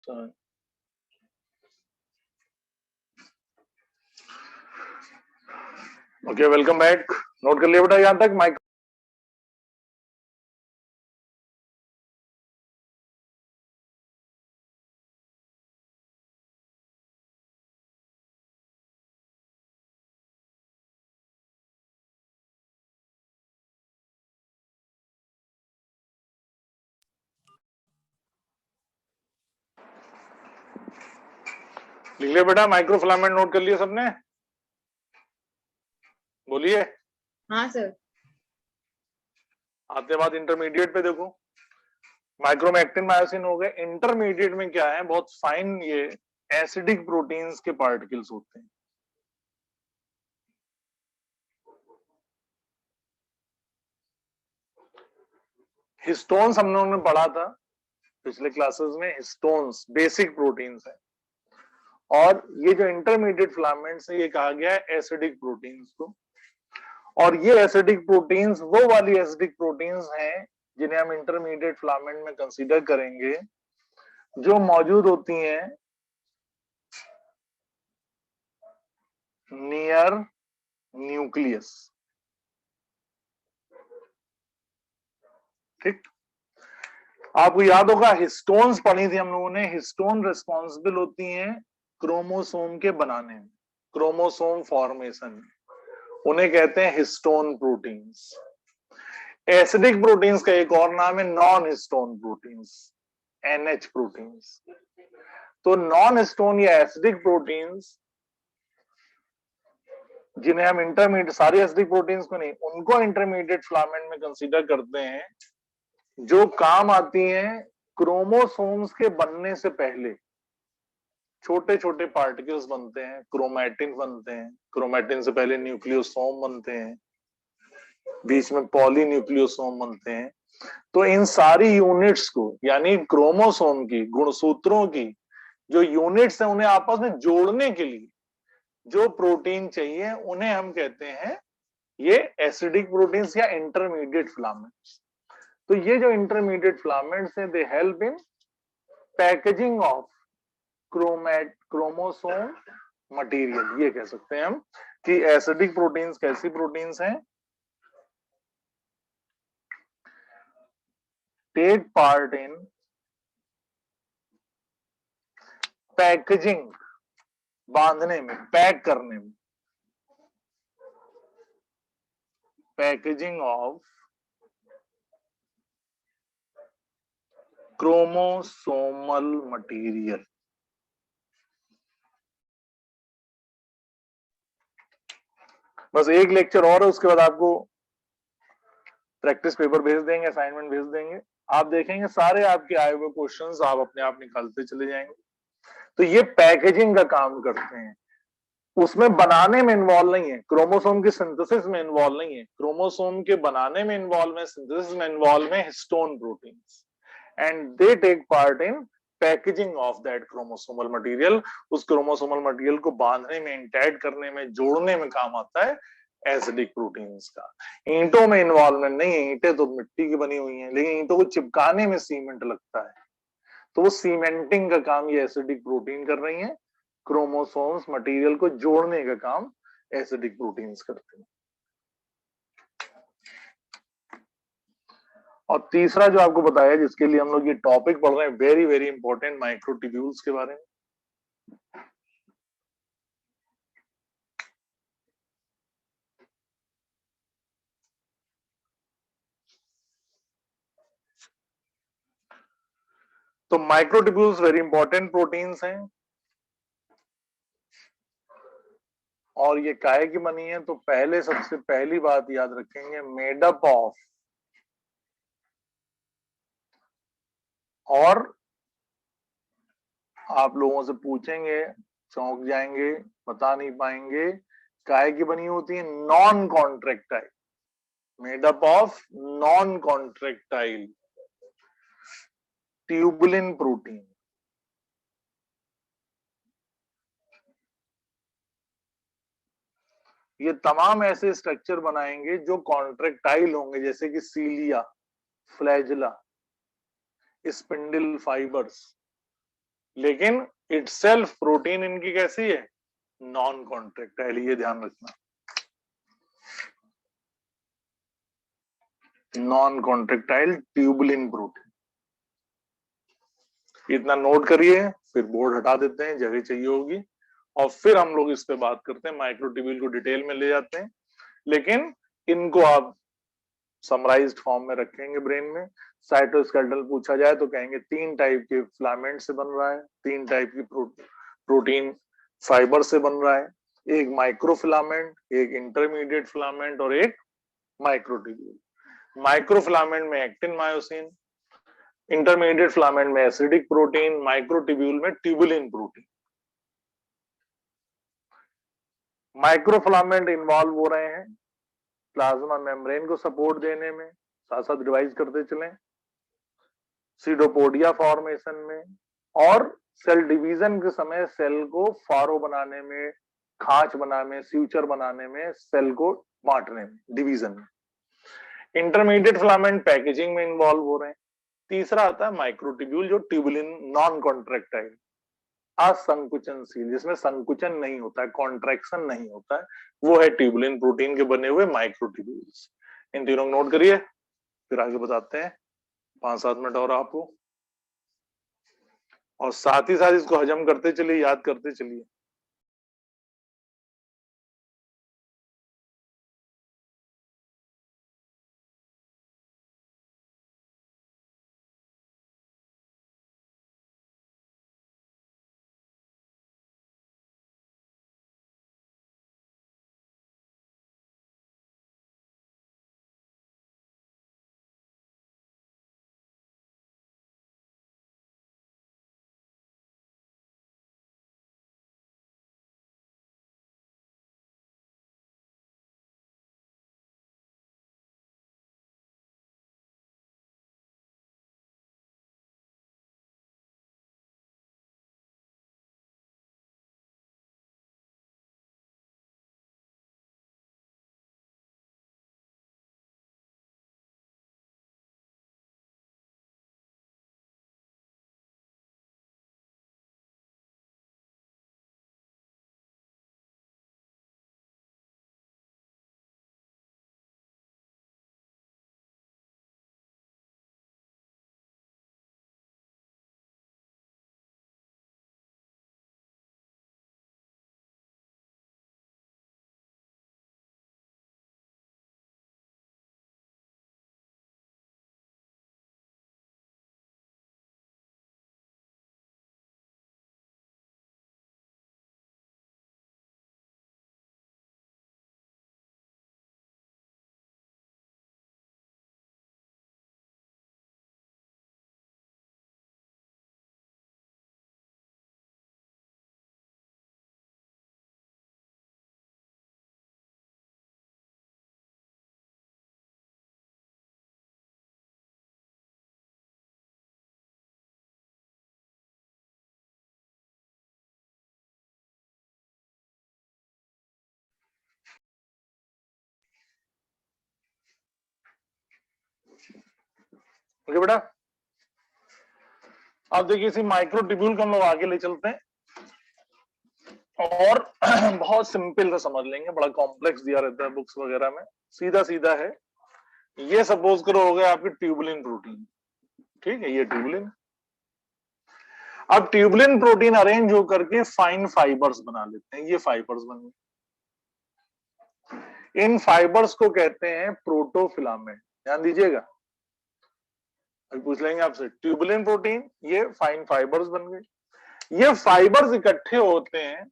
Okay, welcome back. Note कर लिया बेटा यहां तक? माइक लिख लिया बेटा? माइक्रोफिलामेंट नोट कर लिया सबने? बोलिए। हाँ सर। आते बाद इंटरमीडिएट पे देखो, माइक्रोमेक्टिन मायोसिन हो गए। इंटरमीडिएट में क्या है? बहुत फाइन ये एसिडिक प्रोटीन्स के पार्टिकल्स होते हैं। हिस्टोन्स हम लोगों ने पढ़ा था पिछले क्लासेस में। हिस्टोन्स बेसिक प्रोटीन्स है, और ये जो इंटरमीडिएट फिलामेंट्स है ये कहा गया है एसिडिक प्रोटीन्स को। और ये एसिडिक प्रोटीन्स वो वाली एसिडिक प्रोटीन्स हैं जिन्हें हम इंटरमीडिएट फिलामेंट में कंसीडर करेंगे, जो मौजूद होती हैं नियर न्यूक्लियस। ठीक, आपको याद होगा हिस्टोन्स पढ़ी थी हम लोगों ने। हिस्टोन रिस्पॉन्सिबल होती हैं क्रोमोसोम के बनाने में, क्रोमोसोम फॉर्मेशन में। उन्हें कहते हैं हिस्टोन प्रोटीन्स। एसिडिक प्रोटीन्स का एक और नाम है non histone proteins, NH proteins. तो नॉन हिस्टोन या एसिडिक प्रोटीन्स जिन्हें हम इंटरमीडिएट, सारी एसिडिक प्रोटीन्स को नहीं, उनको इंटरमीडिएट फिलामेंट में कंसीडर करते हैं, जो काम आती हैं क्रोमोसोम्स के बनने से पहले। छोटे छोटे पार्टिकल्स बनते हैं, क्रोमैटिन बनते हैं, क्रोमैटिन से पहले न्यूक्लियोसोम बनते हैं, बीच में पॉलीन्यूक्लियोसोम बनते हैं। तो इन सारी यूनिट्स को, यानी क्रोमोसोम की गुणसूत्रों की जो यूनिट्स हैं, उन्हें आपस में जोड़ने के लिए जो प्रोटीन चाहिए, उन्हें हम कहते हैं ये एसिडिक प्रोटीन्स या इंटरमीडिएट फिलामेंट्स। तो ये जो इंटरमीडिएट फिलामेंट्स हैं, they help in packaging of chromosome material. ये कह सकते हैं हम कि एसिडिक प्रोटीन्स कैसी प्रोटीन्स हैं? टेक पार्ट इन पैकेजिंग, बांधने में, पैक करने में, पैकेजिंग ऑफ क्रोमोसोमल मटेरियल। बस एक लेक्चर और है, उसके बाद आपको प्रैक्टिस पेपर भेज देंगे, असाइनमेंट भेज देंगे। आप देखेंगे सारे आपके आए हुए क्वेश्चंस आप अपने आप निकालते चले जाएंगे। तो ये पैकेजिंग का काम करते हैं, उसमें बनाने में इन्वॉल्व नहीं है, क्रोमोसोम की सिंथेसिस में इन्वॉल्व नहीं है। क्रोमोसोम के बनाने में इन्वॉल्व है, सिंथेसिस में इन्वॉल्व है histone proteins, and they take part in packaging of that chromosomal material. उस क्रोमोसोमल मटेरियल को बांधने में, इंटैड करने में, जोड़ने में काम आता है एसिडिक प्रोटीन्स का। ईंटों में इन्वॉल्वमेंट नहीं है, ईंटें तो मिट्टी की बनी हुई हैं, लेकिन ईंटों को चिपकाने में सीमेंट लगता है, तो वो सीमेंटिंग का काम ये एसिडिक प्रोटीन कर रही है। क्रोमोसोम्स मटेरियल को जोड़ने का काम एसिडिक प्रोटीन्स करते हैं। और तीसरा जो आपको बताया, जिसके लिए हम लोग ये टॉपिक पढ़ रहे हैं, वेरी वेरी इंपॉर्टेंट, माइक्रोट्यूब्यूल्स के बारे में। तो माइक्रोट्यूब्यूल्स वेरी इंपॉर्टेंट प्रोटीन्स हैं, और ये काहे की बनी है? तो पहले, सबसे पहली बात याद रखेंगे, मेड अप ऑफ, और आप लोगों से पूछेंगे, चौंक जाएंगे, बता नहीं पाएंगे, काहे की बनी होती है? Non contractile, made up of non contractile tubulin protein. ये तमाम ऐसे स्ट्रक्चर बनाएंगे जो कॉन्ट्रैक्टाइल होंगे, जैसे कि सीलिया, फ्लैजिला, स्पिंडल फाइबर्स, लेकिन इटसेल्फ प्रोटीन इनकी कैसी है, नॉन कॉन्ट्रेक्टाइल, ये ध्यान रखना, नॉन कॉन्ट्रेक्टाइल ट्यूबुलिन प्रोटीन। इतना नोट करिए, फिर बोर्ड हटा देते हैं, जगह चाहिए होगी, और फिर हम लोग इस पे बात करते हैं, माइक्रोट्यूब्यूल को डिटेल में ले जाते हैं, लेकिन इनको आप समराइज्ड फॉर्म में रखेंगे ब्रेन में। साइटोस्केलेटल पूछा जाए तो कहेंगे 3 टाइप के फिलामेंट से बन रहा है, 3 टाइप की प्रोटीन फाइबर से बन रहा है, एक माइक्रोफिलामेंट, एक इंटरमीडिएट फिलामेंट और एक माइक्रोट्यूब्यूल। माइक्रोफिलामेंट में एक्टिन मायोसिन, इंटरमीडिएट फिलामेंट में एसिडिक प्रोटीन, माइक्रोट्यूब्यूल में ट्यूबुलिन प्रोटीन। माइक्रोफिलामेंट इन्वॉल्व हो रहे हैं प्लाज्मा मेम्ब्रेन को सपोर्ट देने में, साथ साथ रिवाइज करते चलें, सीडोपोडिया फॉर्मेशन में, और सेल डिवीजन के समय सेल को फारो बनाने में, खांच बनाने में, फ्यूचर बनाने में, सेल को बांटने में, डिवीजन में। इंटरमीडिएट फिलामेंट पैकेजिंग में इन्वॉल्व हो रहे हैं। तीसरा आता है माइक्रोट्यूब्यूल, जो ट्यूबुलिन नॉन कॉन्ट्रैक्टाइल, असंकुचनशील, जिसमें संकुचन नहीं होता है, कॉन्ट्रैक्शन नहीं होता है, वो है ट्यूबुलिन प्रोटीन के बने हुए माइक्रोट्यूब्यूल्स। इन तीनों को नोट करिए, फिर आगे बताते हैं, 5-7 मिनट और आपको, और साथ ही साथ इसको हजम करते चलिए, याद करते चलिए। ओके बेटा, अब देखिए इसी माइक्रोट्यूब्यूल को हम लोग आगे ले चलते हैं, और बहुत सिंपल से समझ लेंगे, बड़ा कॉम्प्लेक्स दिया रहता है बुक्स वगैरह में, सीधा सीधा है। ये सपोज करो हो गया आपकी ट्यूबुलिन प्रोटीन, ठीक है, ये ट्यूबुलिन। अब ट्यूबुलिन प्रोटीन अरेंज होकर के फाइन फाइबर्स बना लेते हैं, ये फाइबर्स बन गए, इन फाइबर्स को कहते हैं प्रोटोफिलामेंट। ध्यान दीजिएगा, अभी पूछ लेंगे आपसे, ट्यूबुलिन प्रोटीन, ये फाइन फाइबर्स बन गए। ये फाइबर्स इकट्ठे होते हैं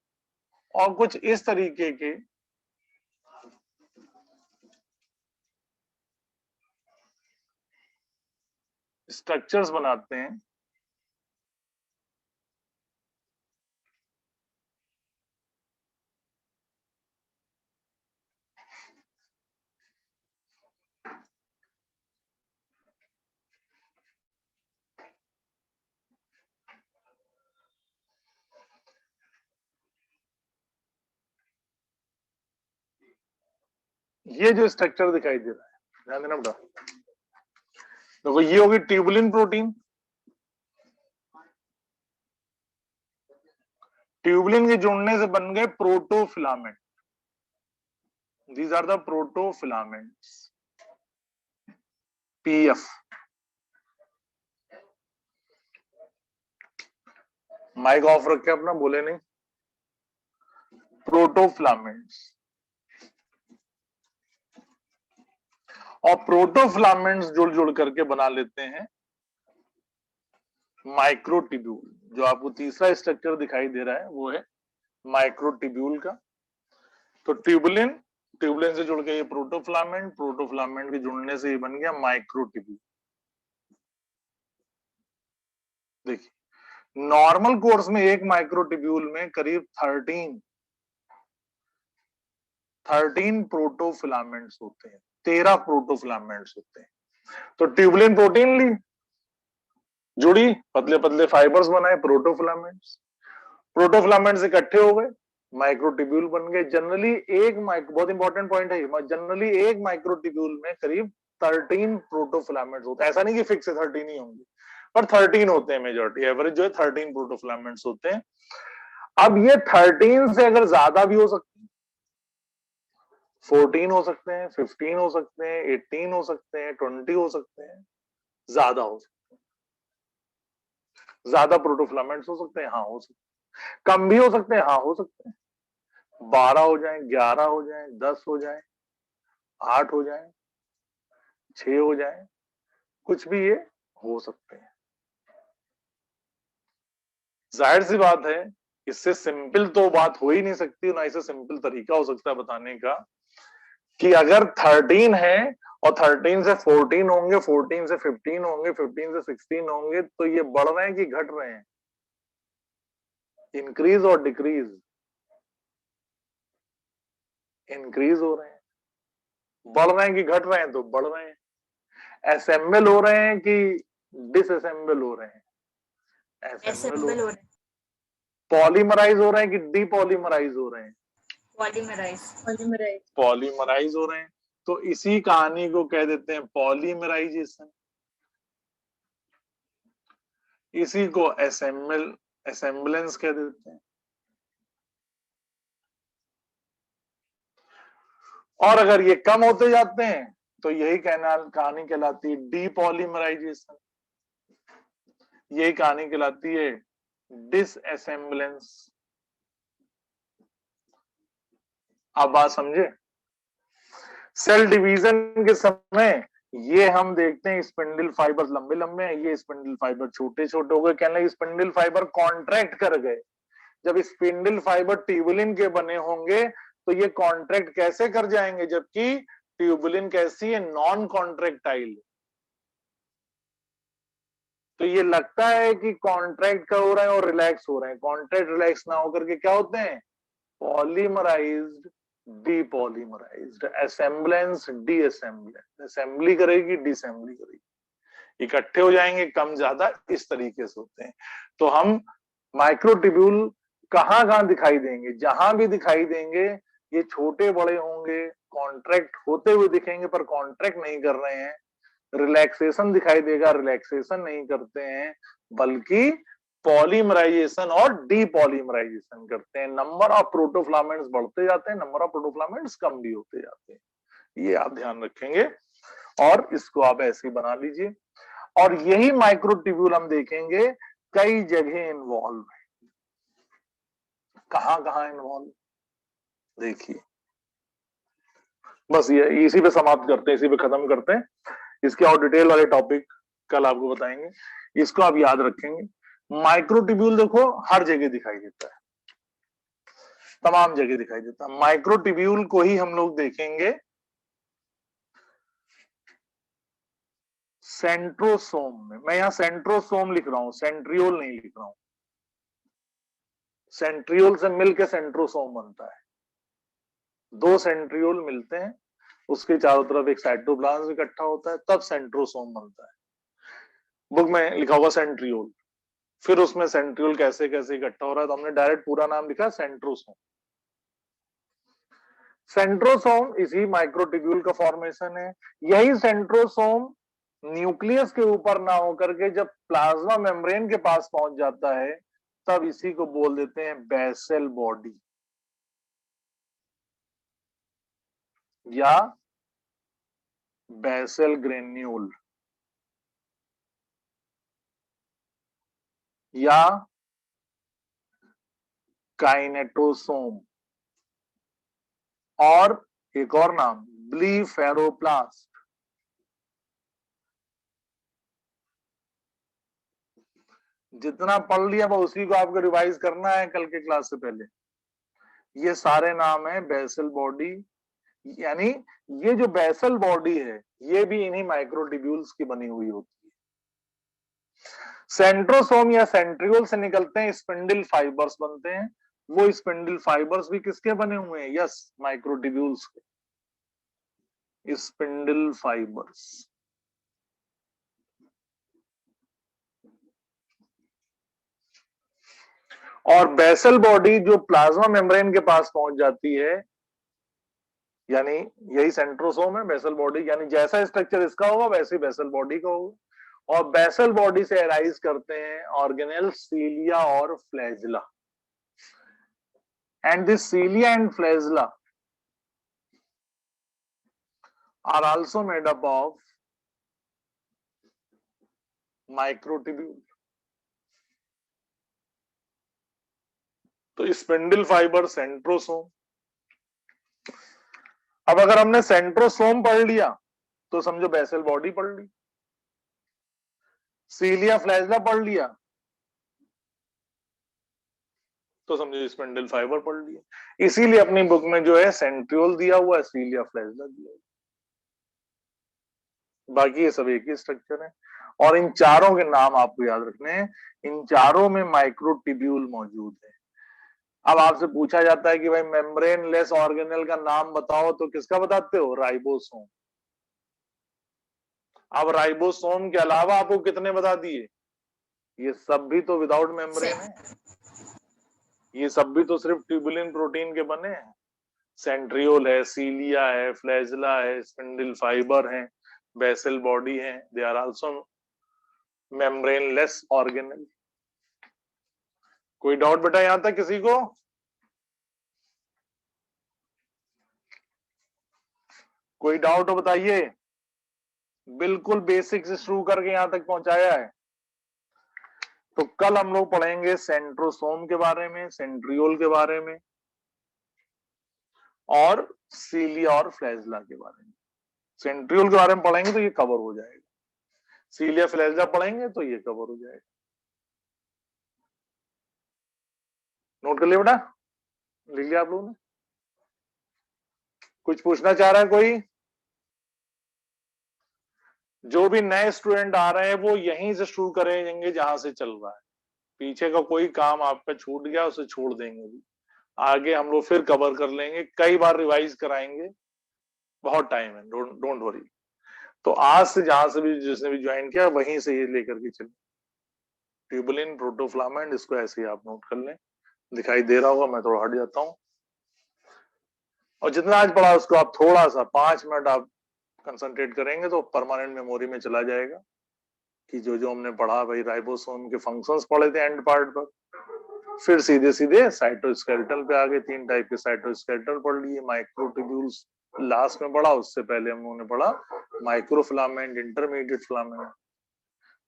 और कुछ इस तरीके के स्ट्रक्चर्स बनाते हैं, ये जो स्ट्रक्चर दिखाई दे रहा है, ध्यान देना बेटा, देखो ये होगी ट्यूबुलिन प्रोटीन, ट्यूबुलिन के जुड़ने से बन गए protofilament. These are the protofilaments, PF. Mic off रखे अपना, बोले नहीं। प्रोटोफिलामेंट्स, और प्रोटोफिलामेंट्स जुड़ जुड़ करके बना लेते हैं माइक्रोट्यूब्यूल। जो आपको तीसरा स्ट्रक्चर दिखाई दे रहा है वो है माइक्रोट्यूब्यूल का। तो ट्यूबुलिन, ट्यूबुलिन से जुड़ के ये प्रोटोफिलामेंट, प्रोटोफिलामेंट के जुड़ने से ये बन गया माइक्रोट्यूब्यूल। देखिए नॉर्मल कोर्स में एक माइक्रोट्यूब्यूल में करीब 13 प्रोटोफिलामेंट्स होते हैं, 13 प्रोटोफिलामेंट्स होते हैं। तो ट्यूबुलिन प्रोटीन ली, जुड़ी, पतले पतले फाइबर्स बनाए, प्रोटोफिलामेंट्स। प्रोटोफिलामेंट्स इकट्ठे हो गए, माइक्रोट्यूब्यूल बन गए। जनरली बहुत इंपॉर्टेंट पॉइंट है, जनरली एक माइक्रोट्यूब्यूल में करीब 13 प्रोटोफिलामेंट्स होते हैं। ऐसा नहीं कि फिक्स है 13 ही होंगे, पर 13 होते हैं मेजॉरिटी, एवरेज जो है 13 प्रोटोफिलामेंट्स होते हैं। अब ये 13 से अगर ज्यादा भी हो सकते हैं, 14 हो सकते हैं, 15 हो सकते हैं, 18 हो सकते हैं, 20 हो सकते हैं, ज्यादा हो सकते हैं। ज्यादा प्रोटोफिलामेंट्स हो सकते हैं, हाँ हो सकते हैं। कम भी हो सकते हैं, हाँ हो सकते हैं। 12 हो जाए, 11 हो जाए, 10 हो जाए, 8 हो जाए, 6 हो जाए, कुछ भी ये हो सकते हैं। जाहिर सी बात है, इससे सिंपल तो बात हो ही नहीं सकती, ना इससे सिंपल तरीका हो सकता है बताने का कि अगर 13 है और 13 से 14 होंगे, 14 से 15 होंगे, 15 से 16 होंगे, तो ये बढ़ रहे हैं कि घट रहे हैं, इंक्रीज और डिक्रीज, इंक्रीज हो रहे हैं। बढ़ रहे हैं कि घट रहे हैं, तो बढ़ रहे हैं। असेंबल हो रहे हैं कि डिसअसेंबल हो रहे हैं? असेंबल हो रहे हैं। पॉलीमराइज हो रहे हैं कि डीपॉलीमराइज हो रहे हैं? पॉलीमराइज हो रहे हैं। तो इसी कहानी को कह देते हैं पॉलीमराइजेशन, इसी को असेंबलेंस कह देते हैं। और अगर ये कम होते जाते हैं तो यही कहानी कहलाती है डीपॉलीमराइजेशन, यही कहानी कहलाती है डिसअसेंबलेंस। आप बात समझे? सेल डिवीजन के समय ये हम देखते हैं स्पिंडल फाइबर लंबे लंबे हैं, ये स्पिंडल फाइबर छोटे छोटे हो गए। कहने लगे स्पिंडल फाइबर कॉन्ट्रैक्ट कर गए। जब स्पिंडल फाइबर ट्यूबुलिन के बने होंगे तो ये कॉन्ट्रैक्ट कैसे कर जाएंगे, जबकि ट्यूबुलिन कैसी है, नॉन कॉन्ट्रैक्टाइल। तो ये लगता है कि कॉन्ट्रैक्ट कर हो रहे हैं और रिलैक्स हो रहे हैं, कॉन्ट्रैक्ट रिलैक्स ना होकर के क्या होते हैं, पॉलीमराइज्ड डीपॉलीमराइज्ड, असेंबलेंस डीअसेंबलेंस, असेंबली करेगी डिसेंबली करेगी, इकट्ठे हो जाएंगे, कम ज्यादा इस तरीके से होते हैं। तो हम माइक्रोट्यूब्यूल कहां कहां दिखाई देंगे, जहां भी दिखाई देंगे ये छोटे बड़े होंगे, कॉन्ट्रैक्ट होते हुए दिखेंगे पर कॉन्ट्रैक्ट नहीं कर रहे हैं, रिलैक्सेशन दिखाई देगा, रिलैक्सेशन नहीं करते हैं, बल्कि पॉलीमराइजेशन और डीपॉलीमराइजेशन करते हैं। नंबर ऑफ प्रोटोफिलामेंट्स बढ़ते जाते हैं, नंबर ऑफ प्रोटोफिलामेंट्स कम भी होते जाते हैं। ये आप ध्यान रखेंगे और इसको आप ऐसे ही बना लीजिए। और यही माइक्रोट्यूब्यूल हम देखेंगे कई जगह इन्वॉल्व है। कहां कहां इन्वॉल्व, देखिए बस ये इसी पे समाप्त करते हैं, इसी पे खत्म करते हैं। इसके और डिटेल वाले टॉपिक कल आपको बताएंगे, इसको आप याद रखेंगे। माइक्रोट्यूब्यूल देखो हर जगह दिखाई देता है, तमाम जगह दिखाई देता है। माइक्रोट्यूब्यूल को ही हम लोग देखेंगे सेंट्रोसोम में। मैं यहां सेंट्रोसोम लिख रहा हूं, सेंट्रियोल नहीं लिख रहा हूं। सेंट्रियोल से मिलकर सेंट्रोसोम बनता है, दो सेंट्रियोल मिलते हैं, उसके चारों तरफ एक साइटोप्लाज्म इकट्ठा होता है, तब सेंट्रोसोम बनता है। बुक में लिखा होगा सेंट्रियोल, फिर उसमें सेंट्रियोल कैसे कैसे इकट्ठा हो रहा है, तो हमने डायरेक्ट पूरा नाम लिखा सेंट्रोसोम। सेंट्रोसोम इसी माइक्रोट्यूब्यूल का फॉर्मेशन है। यही सेंट्रोसोम न्यूक्लियस के ऊपर ना होकर के जब प्लाज्मा मेम्ब्रेन के पास पहुंच जाता है तब इसी को बोल देते हैं बेसल बॉडी या बेसल ग्रेन्यूल या काइनेटोसोम और एक और नाम ब्लीफेरोप्लास्ट। जितना पढ़ लिया वो उसी को आपको रिवाइज करना है कल के क्लास से पहले। ये सारे नाम है बेसल बॉडी, यानी ये जो बेसल बॉडी है ये भी इन्हीं माइक्रोट्यूब्यूल्स की बनी हुई होती है। सेंट्रोसोम या सेंट्रियोल से निकलते हैं स्पिंडल फाइबर्स बनते हैं। वो स्पिंडल फाइबर्स भी किसके बने हुए हैं? यस, माइक्रोट्यूब्यूल्स के स्पिंडल फाइबर्स। और बेसल बॉडी जो प्लाज्मा मेम्ब्रेन के पास पहुंच जाती है, यानी यही सेंट्रोसोम है, बेसल बॉडी, यानी जैसा स्ट्रक्चर इसका होगा वैसे बेसल बॉडी का होगा। और बेसल बॉडी से अराइज करते हैं ऑर्गेनेल सीलिया और flagella. And this cilia and flagella are also made up of microtubule. तो स्पिंडल फाइबर सेंट्रोसोम। अब अगर हमने सेंट्रोसोम पढ़ लिया तो समझो बेसल बॉडी पढ़ ली, सीलिया फ्लैजिला पढ़ लिया तो समझो स्पिंडल फाइबर पढ़ लिया। इसीलिए अपनी बुक में जो है सेंट्रियोल दिया हुआ है, सीलिया फ्लैजिला दिया हुआ, बाकी ये सब एक ही स्ट्रक्चर है। और इन चारों के नाम आपको याद रखने हैं। इन चारों में माइक्रोट्यूब्यूल मौजूद है। अब आपसे पूछा जाता है कि भाई मेम्ब्रेन लेस ऑर्गेनेल का नाम बताओ, तो किसका बताते हो? राइबोसोम। अब राइबोसोम के अलावा आपको कितने बता दिए? ये सब भी तो विदाउट मेम्ब्रेन है, ये सब भी तो सिर्फ ट्यूबुलिन प्रोटीन के बने हैं। सेंट्रियोल है, सीलिया है, फ्लैजिला है, स्पिंडल फाइबर है, बेसल बॉडी है, they are also membrane less organelle. कोई डाउट बेटा यहां तक किसी को? कोई डाउट हो बताइए। बिल्कुल बेसिक से शुरू करके यहां तक पहुंचाया है। तो कल हम लोग पढ़ेंगे सेंट्रोसोम के बारे में, सेंट्रियोल के बारे में और सीलिया और फ्लैजिला के बारे में। सेंट्रियोल के बारे में पढ़ेंगे तो ये कवर हो जाएगा, सीलिया फ्लैजिला पढ़ेंगे तो ये कवर हो जाएगा। नोट कर लिया बेटा? लिख लिया आप लोगों ने? कुछ पूछना चाह रहा है कोई? जो भी नए स्टूडेंट आ रहे हैं वो यहीं से शुरू करेंगे जहां से चल रहा है। पीछे का कोई काम आपका छूट गया उसे छोड़ देंगे भी, आगे हम लोग फिर कवर कर लेंगे, कई बार रिवाइज कराएंगे, बहुत टाइम है, डोंट वरी। तो आज से जहां से भी जिसने भी ज्वाइन किया वहीं से ये लेकर के चले। ट्यूबुलिन, प्रोटोफ्लामेंट, इसको ऐसे ही आप नोट कर लें। दिखाई दे रहा होगा, मैं थोड़ा हट जाता हूँ। और जितना आज पढ़ा उसको आप थोड़ा सा 5 मिनट आप कंसंट्रेट करेंगे तो परमानेंट मेमोरी में चला जाएगा कि जो जो हमने पढ़ा। भाई राइबोसोम के फंक्शंस पढ़े थे एंड पार्ट पर, फिर सीधे सीधे साइटोस्केलेटल पे आ गए। 3 टाइप के साइटोस्केलेटल पढ़ लिए, माइक्रोट्यूब्यूल्स लास्ट में पढ़ा, उससे पहले हम लोगों ने पढ़ा माइक्रोफिलामेंट, इंटरमीडिएट फिलामेंट।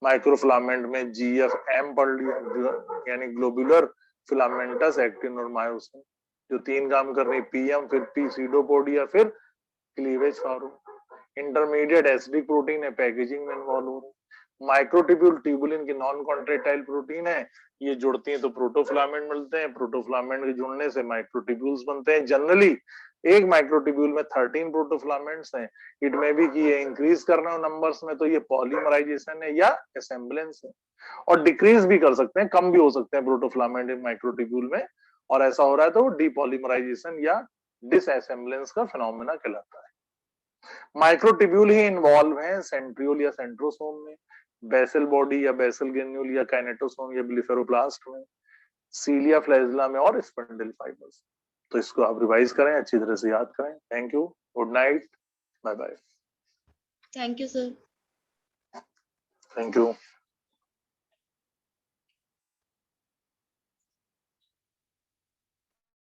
माइक्रोफिलामेंट में GFM पढ़ लिया, यानी ग्लोबुलर फिलामेंटस एक्टिन और मायोसिन, जो 3 काम कर रही, PM, फिर P सीडोपोडिया, फिर cleavage form. Intermediate acidic protein है, पैकेजिंग में इन्वॉल्व हो रही। माइक्रोट्यूब्यूल ट्यूबुलिन की नॉन कॉन्ट्रेक्टाइल प्रोटीन है, ये जुड़ती है तो प्रोटोफिलामेंट मिलते हैं, प्रोटोफिलामेंट के जुड़ने से माइक्रोट्यूब्यूल्स बनते हैं। जनरली एक माइक्रोट्यूब्यूल में 13 प्रोटोफिलामेंट्स हैं। इट में भी कि ये इंक्रीज करना हो नंबर्स में तो ये पॉलीमराइजेशन है या असेंबलेंस है, और डिक्रीज भी कर सकते हैं, कम भी हो सकते हैं प्रोटोफिलामेंट इन माइक्रोट्यूब्यूल में, और ऐसा हो रहा है तो डीपॉलीमराइजेशन या डिसअसेंबलेंस का फिनोमेना कहलाता है। माइक्रोट्यूब्यूल ही इन्वॉल्व है सेंट्रियोल या सेंट्रोसोम में, बेसल बॉडी या बेसल ग्रेन्यूल या काइनेटोसोम या ब्लीफेरोप्लास्ट में, सीलिया फ्लैजिला में और स्पिंडल फाइबर्स। तो इसको आप रिवाइज करें, अच्छी तरह से याद करें। Thank you, good night, bye bye. Thank you sir. Thank you.